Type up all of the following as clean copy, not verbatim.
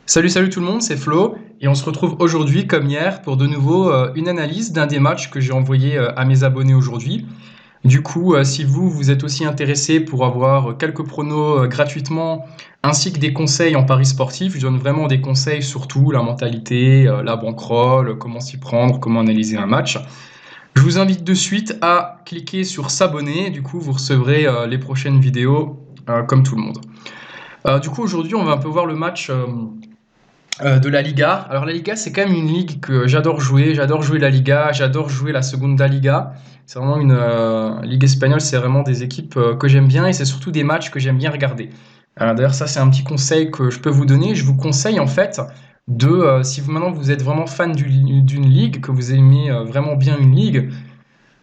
Salut tout le monde, c'est Flo et on se retrouve aujourd'hui comme hier pour de nouveau une analyse d'un des matchs que j'ai envoyé à mes abonnés aujourd'hui. Du coup, si vous êtes aussi intéressé pour avoir quelques pronos gratuitement ainsi que des conseils en paris sportif, je donne vraiment des conseils sur tout, la mentalité, la bankroll, comment s'y prendre, comment analyser un match. Je vous invite de suite à cliquer sur s'abonner, du coup vous recevrez les prochaines vidéos comme tout le monde. Du coup aujourd'hui on va un peu voir le match de la Liga. Alors la Liga, c'est quand même une ligue que j'adore jouer. J'adore jouer la Liga, j'adore jouer la Segunda Liga. C'est vraiment une ligue espagnole, c'est vraiment des équipes que j'aime bien et c'est surtout des matchs que j'aime bien regarder. D'ailleurs, ça c'est un petit conseil que je peux vous donner. Je vous conseille en fait si vous maintenant vous êtes vraiment fan d'une ligue, que vous aimez vraiment bien une ligue,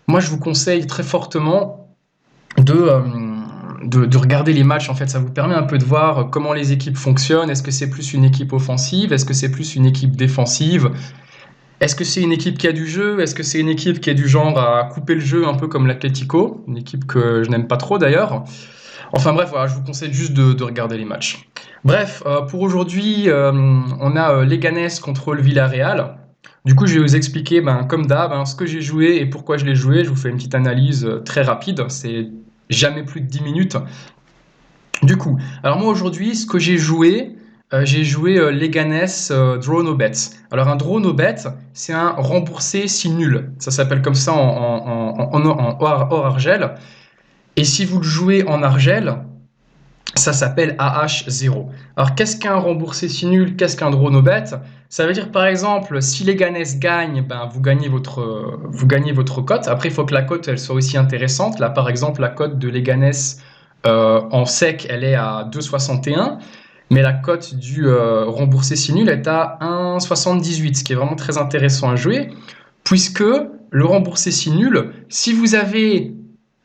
moi je vous conseille très fortement de, euh, de regarder les matchs. En fait, ça vous permet un peu de voir comment les équipes fonctionnent. Est-ce que c'est plus une équipe offensive? Est-ce que c'est plus une équipe défensive? Est-ce que c'est une équipe qui a du jeu? Est-ce que c'est une équipe qui est du genre à couper le jeu un peu comme l'Atlético? Une équipe que je n'aime pas trop d'ailleurs. Enfin bref, voilà, je vous conseille juste de regarder les matchs. Bref, pour aujourd'hui, on a Leganés contre le Villarreal. Du coup, je vais vous expliquer, comme d'hab, ce que j'ai joué et pourquoi je l'ai joué. Je vous fais une petite analyse très rapide. C'est jamais plus de 10 minutes. Du coup, alors moi aujourd'hui, ce que j'ai joué Leganés Draw No Bet. Alors un Draw No Bet, c'est un remboursé si nul. Ça s'appelle comme ça en hors argel. Et si vous le jouez en argel, ça s'appelle AH0. Alors qu'est-ce qu'un remboursé si nul? Qu'est-ce qu'un Draw No Bet? Ça veut dire par exemple, si Leganés gagne, vous gagnez votre cote. Après, il faut que la cote elle soit aussi intéressante. Là, par exemple, la cote de Leganés en sec, elle est à 2,61, mais la cote du remboursé si nul est à 1,78, ce qui est vraiment très intéressant à jouer, puisque le remboursé si nul, si vous avez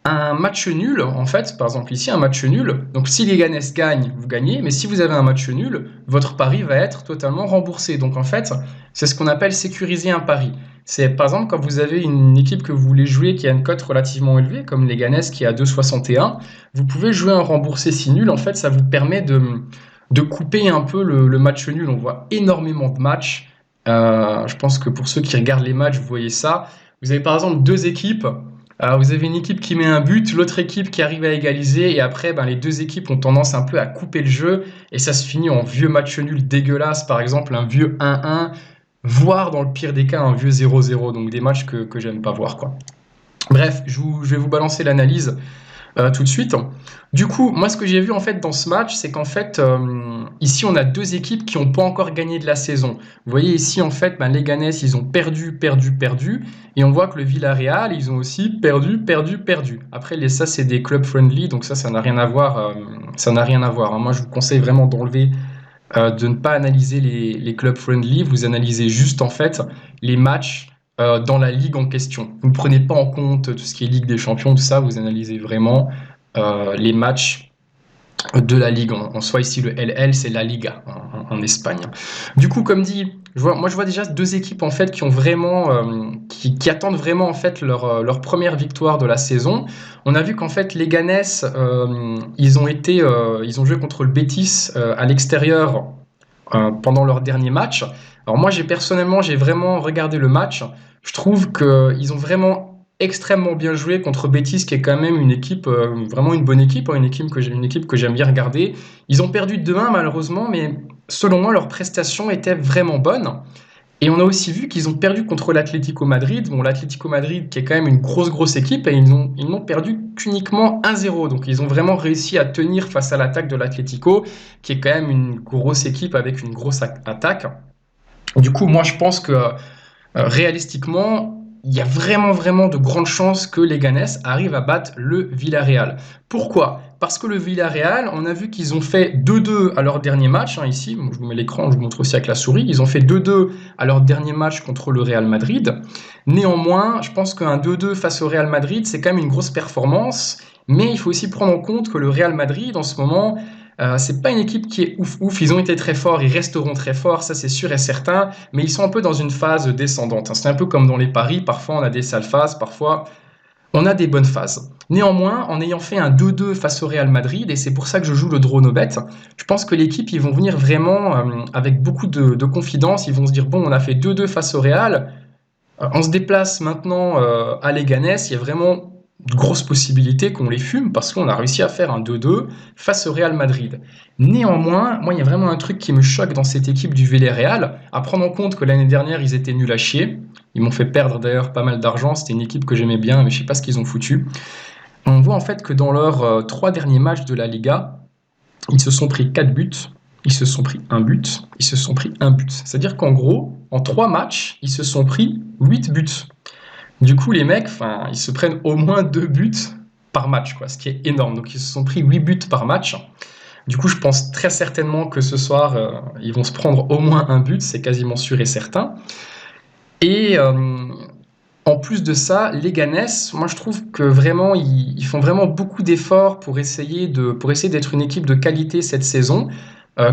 un match nul, en fait, par exemple ici, un match nul, donc si Leganés gagne, vous gagnez, mais si vous avez un match nul, votre pari va être totalement remboursé. Donc en fait, c'est ce qu'on appelle sécuriser un pari. C'est par exemple quand vous avez une équipe que vous voulez jouer qui a une cote relativement élevée, comme Leganés qui est à 2,61, vous pouvez jouer un remboursé si nul. En fait, ça vous permet de couper un peu le match nul. On voit énormément de matchs. Je pense que pour ceux qui regardent les matchs, vous voyez ça. Vous avez par exemple deux équipes. Vous avez une équipe qui met un but, l'autre équipe qui arrive à égaliser, et après, les deux équipes ont tendance un peu à couper le jeu, et ça se finit en vieux match nul dégueulasse, par exemple un vieux 1-1, voire dans le pire des cas un vieux 0-0, donc des matchs que j'aime pas voir, quoi. Bref, je vais vous balancer l'analyse tout de suite. Du coup, moi, ce que j'ai vu en fait dans ce match, c'est qu'en fait, ici, on a deux équipes qui n'ont pas encore gagné de la saison. Vous voyez ici, en fait, Leganés, ils ont perdu, et on voit que le Villarreal, ils ont aussi perdu. Après, ça, c'est des clubs friendly, donc ça n'a rien à voir. Ça n'a rien à voir, hein. Moi, je vous conseille vraiment d'enlever, de ne pas analyser les clubs friendly. Vous analysez juste en fait les matchs dans la ligue en question. Vous ne prenez pas en compte tout ce qui est Ligue des Champions, tout ça. Vous analysez vraiment les matchs de la Ligue en soi. Ici, le LL, c'est la Liga en Espagne. Du coup, comme dit, moi je vois déjà deux équipes en fait qui ont vraiment, qui attendent vraiment en fait leur première victoire de la saison. On a vu qu'en fait Leganés, ils ont joué contre le Betis à l'extérieur pendant leur dernier match. Alors moi, personnellement, j'ai vraiment regardé le match. Je trouve qu'ils ont vraiment extrêmement bien joué contre Betis, qui est quand même une équipe, vraiment une bonne équipe, hein, une équipe que j'aime bien regarder. Ils ont perdu de 2-1 malheureusement, mais selon moi, leur prestation était vraiment bonne. Et on a aussi vu qu'ils ont perdu contre l'Atlético Madrid. Bon, l'Atlético Madrid, qui est quand même une grosse équipe, et ils n'ont perdu qu'uniquement 1-0. Donc, ils ont vraiment réussi à tenir face à l'attaque de l'Atlético, qui est quand même une grosse équipe avec une grosse attaque. Du coup, moi, je pense que réalistiquement, il y a vraiment de grandes chances que Leganés arrive à battre le Villarreal. Pourquoi? Parce que le Villarreal, on a vu qu'ils ont fait 2-2 à leur dernier match, hein, ici, je vous mets l'écran, je vous montre aussi avec la souris, ils ont fait 2-2 à leur dernier match contre le Real Madrid. Néanmoins, je pense qu'un 2-2 face au Real Madrid, c'est quand même une grosse performance, mais il faut aussi prendre en compte que le Real Madrid, en ce moment, c'est pas une équipe qui est ouf. Ils ont été très forts, ils resteront très forts, ça c'est sûr et certain, mais ils sont un peu dans une phase descendante, hein. C'est un peu comme dans les paris, parfois on a des sales phases, parfois On a des bonnes phases. Néanmoins, en ayant fait un 2-2 face au Real Madrid, et c'est pour ça que je joue le draw no bet, je pense que l'équipe, ils vont venir vraiment avec beaucoup de confidence. Ils vont se dire, bon, on a fait 2-2 face au Real, on se déplace maintenant à Leganés, il y a vraiment de grosses possibilités qu'on les fume parce qu'on a réussi à faire un 2-2 face au Real Madrid. Néanmoins, moi, il y a vraiment un truc qui me choque dans cette équipe du Villarreal, à prendre en compte que l'année dernière, ils étaient nuls à chier. Ils m'ont fait perdre d'ailleurs pas mal d'argent, c'était une équipe que j'aimais bien, mais je sais pas ce qu'ils ont foutu. On voit en fait que dans leurs 3 derniers matchs de la Liga, ils se sont pris 4 buts, ils se sont pris un but, ils se sont pris un but. C'est-à-dire qu'en gros, en 3 matchs, ils se sont pris 8 buts. Du coup, les mecs, ils se prennent au moins 2 buts par match, quoi, ce qui est énorme. Donc, ils se sont pris 8 buts par match. Du coup, je pense très certainement que ce soir, ils vont se prendre au moins un but, c'est quasiment sûr et certain. Et en plus de ça, Leganés, moi je trouve que vraiment, ils font vraiment beaucoup d'efforts pour essayer d'être une équipe de qualité cette saison, euh,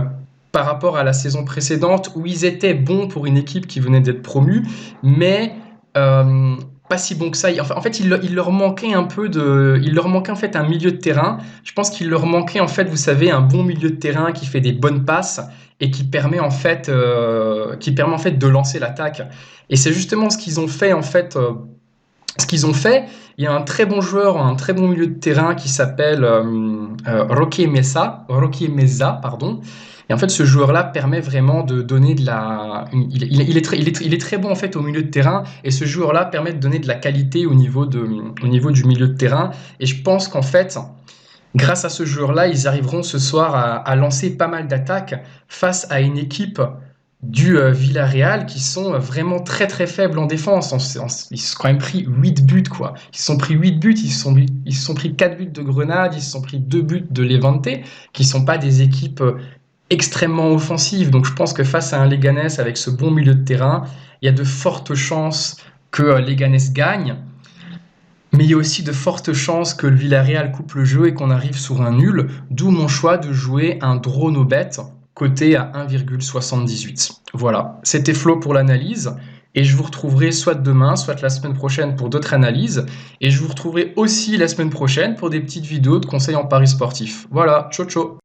par rapport à la saison précédente où ils étaient bons pour une équipe qui venait d'être promue, mais euh, pas si bons que ça. En fait, il leur manquait il leur manquait en fait un milieu de terrain. Je pense qu'il leur manquait en fait, vous savez, un bon milieu de terrain qui fait des bonnes passes et qui permet en fait de lancer l'attaque. Et c'est justement ce qu'ils ont fait en fait. Ce qu'ils ont fait, il y a un très bon joueur, un très bon milieu de terrain qui s'appelle Rocky Meza, pardon. Et en fait, ce joueur-là permet vraiment de donner de la. Il est très bon en fait au milieu de terrain, et ce joueur-là permet de donner de la qualité au niveau du milieu de terrain. Et je pense qu'en fait, grâce à ce joueur-là, ils arriveront ce soir à lancer pas mal d'attaques face à une équipe du Villarreal qui sont vraiment très très faibles en défense. Ils se sont quand même pris 8 buts, quoi. Ils se sont pris 8 buts, ils se sont pris 4 buts de Grenade, ils se sont pris 2 buts de Levante, qui ne sont pas des équipes extrêmement offensives. Donc je pense que face à un Leganés avec ce bon milieu de terrain, il y a de fortes chances que Leganés gagne. Mais il y a aussi de fortes chances que le Villarreal coupe le jeu et qu'on arrive sur un nul, d'où mon choix de jouer un draw no bet coté à 1,78. Voilà, c'était Flo pour l'analyse, et je vous retrouverai soit demain, soit la semaine prochaine pour d'autres analyses, et je vous retrouverai aussi la semaine prochaine pour des petites vidéos de conseils en paris sportif. Voilà, ciao ciao.